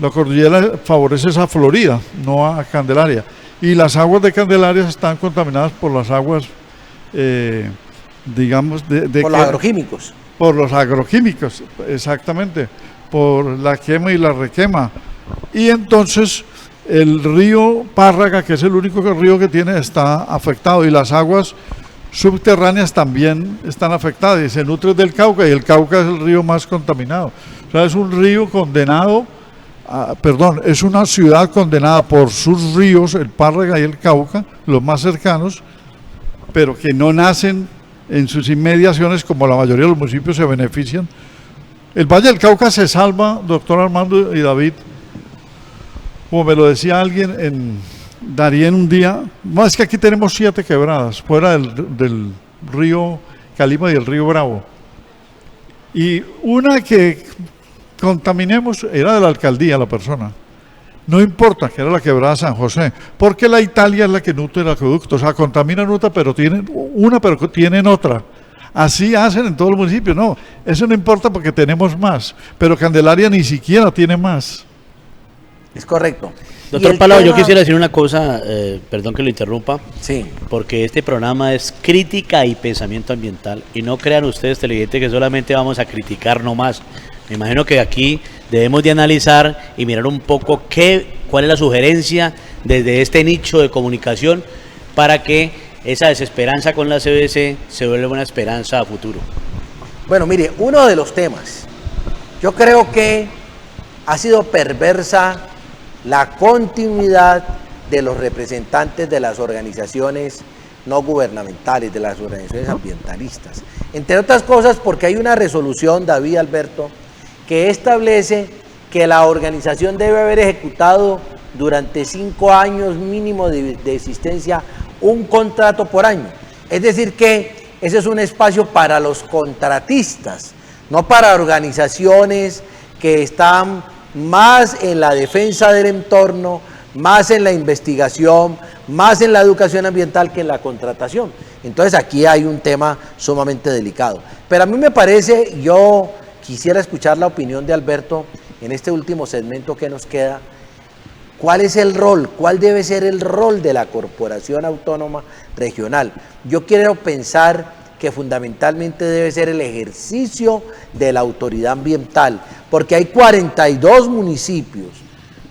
La cordillera favorece a Florida, no a Candelaria, y las aguas de Candelaria están contaminadas por las aguas, digamos, por los agroquímicos. Por los agroquímicos, exactamente, por la quema y la requema. Y entonces el río Párraga, que es el único río que tiene, está afectado, y las aguas subterráneas también están afectadas, y se nutren del Cauca, y el Cauca es el río más contaminado. O sea, es un río condenado, es una ciudad condenada por sus ríos, el Párraga y el Cauca, los más cercanos, pero que no nacen en sus inmediaciones, como la mayoría de los municipios se benefician. El Valle del Cauca se salva, doctor Armando y David, como me lo decía alguien en Darién un día, no, es que aquí tenemos 7 quebradas, fuera del río Calima y el río Bravo, y una que contaminemos era de la alcaldía, la persona. No importa, que era la quebrada San José, porque la Italia es la que nutre el acueducto, o sea, contaminan otra, pero tienen otra. Así hacen en todos los municipios. No, eso no importa porque tenemos más, pero Candelaria ni siquiera tiene más. Es correcto. Doctor Palau, yo quisiera decir una cosa, perdón que lo interrumpa, sí, porque este programa es crítica y pensamiento ambiental, y no crean ustedes, televidentes, que solamente vamos a criticar nomás. Me imagino que aquí debemos de analizar y mirar un poco cuál es la sugerencia desde este nicho de comunicación para que esa desesperanza con la CBC se vuelva una esperanza a futuro. Bueno, mire, uno de los temas, yo creo que ha sido perversa la continuidad de los representantes de las organizaciones no gubernamentales, de las organizaciones ambientalistas. Entre otras cosas porque hay una resolución, David, Alberto, que establece que la organización debe haber ejecutado durante 5 años mínimo de existencia un contrato por año. Es decir que ese es un espacio para los contratistas, no para organizaciones que están más en la defensa del entorno, más en la investigación, más en la educación ambiental que en la contratación. Entonces aquí hay un tema sumamente delicado. Pero a mí me parece, yo quisiera escuchar la opinión de Alberto en este último segmento que nos queda. ¿Cuál es el rol? ¿Cuál debe ser el rol de la Corporación Autónoma Regional? Yo quiero pensar que fundamentalmente debe ser el ejercicio de la autoridad ambiental, porque hay 42 municipios,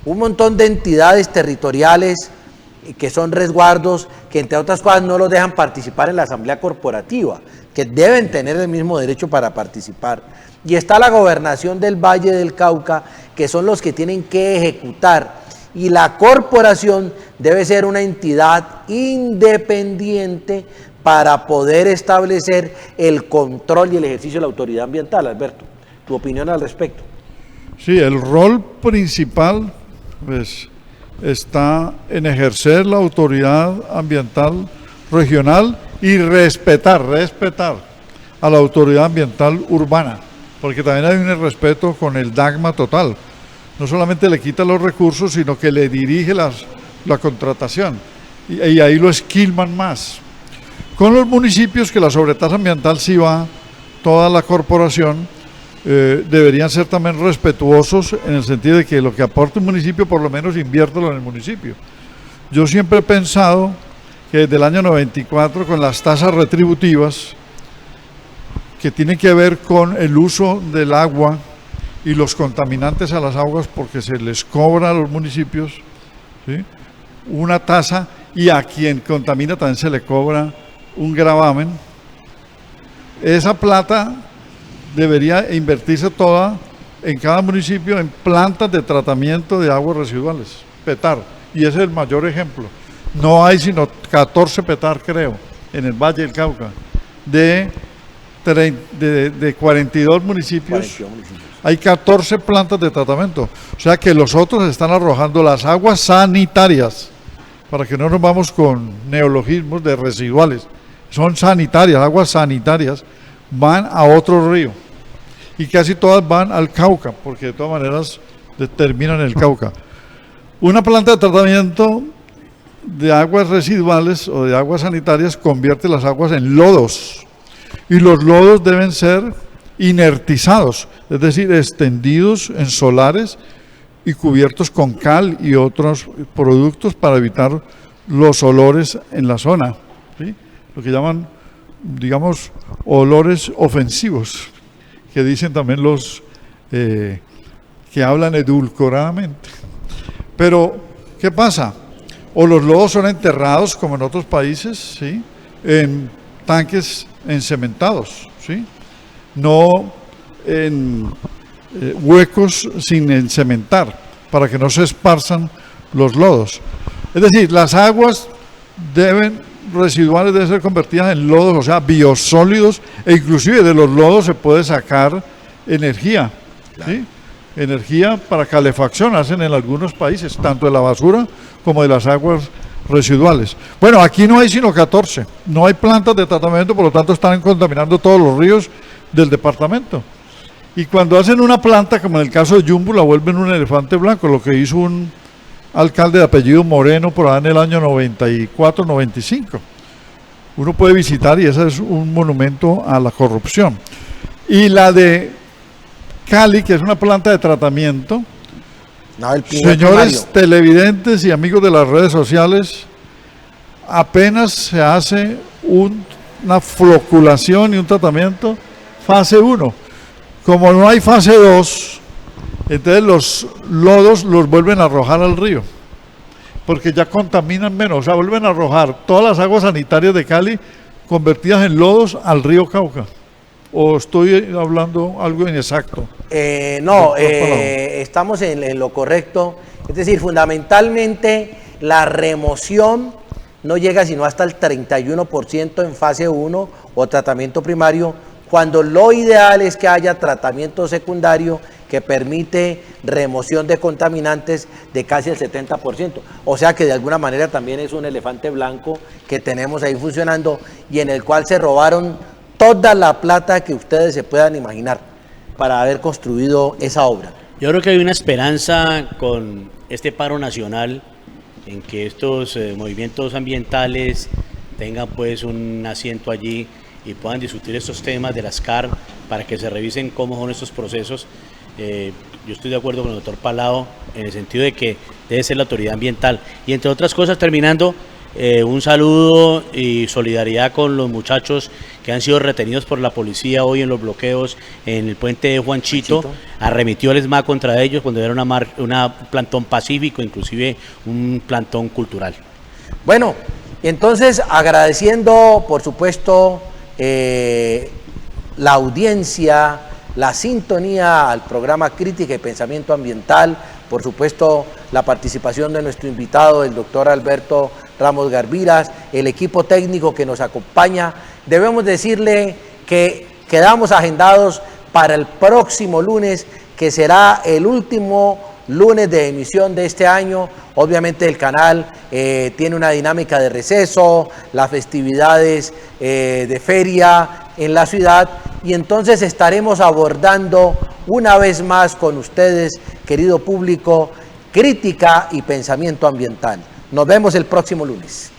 un montón de entidades territoriales que son resguardos, que entre otras cosas no los dejan participar en la asamblea corporativa, que deben tener el mismo derecho para participar. Y está la gobernación del Valle del Cauca, que son los que tienen que ejecutar. Y la corporación debe ser una entidad independiente para poder establecer el control y el ejercicio de la autoridad ambiental. Alberto, tu opinión al respecto. Sí, el rol principal pues, está en ejercer la autoridad ambiental regional y respetar a la autoridad ambiental urbana, porque también hay un irrespeto con el DAGMA total. No solamente le quita los recursos, sino que le dirige la contratación y ahí lo esquilman más. Con los municipios, que la sobretasa ambiental sí va toda la corporación, deberían ser también respetuosos en el sentido de que lo que aporte un municipio, por lo menos inviértelo en el municipio. Yo siempre he pensado que desde el año 94, con las tasas retributivas, que tienen que ver con el uso del agua y los contaminantes a las aguas, porque se les cobra a los municipios, ¿sí?, una tasa, y a quien contamina también se le cobra un gravamen. Esa plata debería invertirse toda en cada municipio en plantas de tratamiento de aguas residuales, PETAR, y ese es el mayor ejemplo. No hay sino 14 PETAR, creo, en el Valle del Cauca, de 42 municipios, hay 14 plantas de tratamiento. O sea que los otros están arrojando las aguas sanitarias, para que no nos vamos con neologismos de residuales. Son sanitarias, aguas sanitarias, van a otro río. Y casi todas van al Cauca, porque de todas maneras terminan en el Cauca. Una planta de tratamiento de aguas residuales o de aguas sanitarias convierte las aguas en lodos. Y los lodos deben ser inertizados, es decir, extendidos en solares y cubiertos con cal y otros productos para evitar los olores en la zona, ¿sí?, lo que llaman, digamos, olores ofensivos, que dicen también los que hablan edulcoradamente. Pero, ¿qué pasa? O los lodos son enterrados, como en otros países, ¿sí?, en tanques encementados, ¿sí?, no en huecos sin encementar, para que no se esparzan los lodos. Es decir, las aguas residuales deben ser convertidas en lodos, o sea, biosólidos, e inclusive de los lodos se puede sacar energía, ¿sí?, energía para calefacción, hacen en algunos países, tanto de la basura como de las aguas residuales. Bueno, aquí no hay sino 14, no hay plantas de tratamiento, por lo tanto están contaminando todos los ríos del departamento. Y cuando hacen una planta, como en el caso de Yumbo, la vuelven un elefante blanco, lo que hizo un alcalde de apellido Moreno por allá en el año 94, 95. Uno puede visitar y ese es un monumento a la corrupción. Y la de Cali, que es una planta de tratamiento, señores televidentes y amigos de las redes sociales, apenas se hace una floculación y un tratamiento fase 1. Como no hay fase 2, entonces los lodos los vuelven a arrojar al río, porque ya contaminan menos, o sea, vuelven a arrojar todas las aguas sanitarias de Cali convertidas en lodos al río Cauca. ¿O estoy hablando algo inexacto? No, estamos en lo correcto. Es decir, fundamentalmente la remoción no llega sino hasta el 31% en fase 1 o tratamiento primario, cuando lo ideal es que haya tratamiento secundario que permite remoción de contaminantes de casi el 70%. O sea que de alguna manera también es un elefante blanco que tenemos ahí funcionando y en el cual se robaron toda la plata que ustedes se puedan imaginar para haber construido esa obra. Yo creo que hay una esperanza con este paro nacional en que estos movimientos ambientales tengan pues un asiento allí y puedan discutir estos temas de las CAR para que se revisen cómo son estos procesos. Yo estoy de acuerdo con el doctor Palao en el sentido de que debe ser la autoridad ambiental. Y entre otras cosas, terminando, un saludo y solidaridad con los muchachos que han sido retenidos por la policía hoy en los bloqueos en el puente de Juanchito. Arremetió el ESMAD contra ellos cuando era un plantón pacífico, inclusive un plantón cultural. Bueno, entonces agradeciendo por supuesto la audiencia, la sintonía al programa Crítica y Pensamiento Ambiental, por supuesto la participación de nuestro invitado, el doctor Alberto Ramos Garviras, el equipo técnico que nos acompaña. Debemos decirle que quedamos agendados para el próximo lunes, que será el último lunes de emisión de este año. Obviamente el canal tiene una dinámica de receso, las festividades de feria en la ciudad, y entonces estaremos abordando una vez más con ustedes, querido público, crítica y pensamiento ambiental. Nos vemos el próximo lunes.